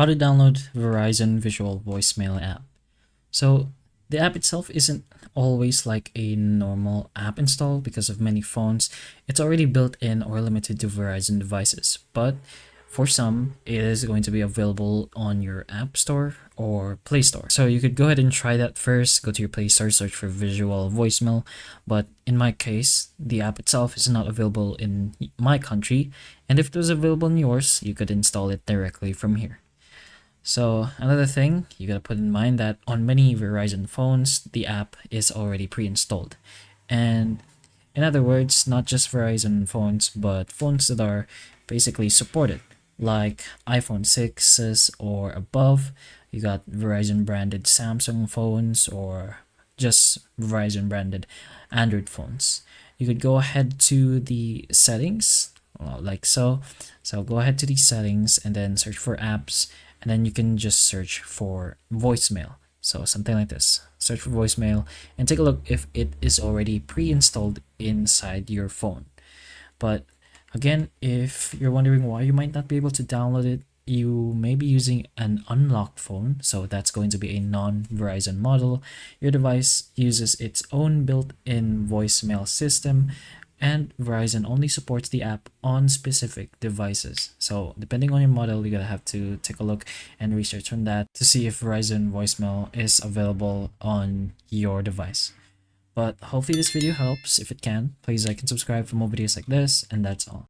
How to download Verizon Visual Voicemail app. So the app itself isn't always like a normal app install because of many phones. It's already built in or limited to Verizon devices, but for some, it is going to be available on your App Store or Play Store. So you could go ahead and try that first. Go to your Play Store, search for Visual Voicemail. But in my case, the app itself is not available in my country. And if it was available in yours, you could install it directly from here. So another thing you gotta put in mind that on many Verizon phones, the app is already pre-installed. And in other words, not just Verizon phones, but phones that are basically supported, like iPhone 6s or above. You got Verizon branded Samsung phones or just Verizon branded Android phones. You could go ahead to the settings, like so. So go ahead to the settings and then search for apps, and then you can just search for voicemail. So something like this. Search for voicemail and take a look if it is already pre-installed inside your phone. But again, if you're wondering why you might not be able to download it, you may be using an unlocked phone, so that's going to be a non-Verizon model. Your device uses its own built-in voicemail system, and Verizon only supports the app on specific devices. So depending on your model, you're gonna have to take a look and research on that to see if Verizon voicemail is available on your device. But hopefully this video helps. If it can, please like and subscribe for more videos like this, and that's all.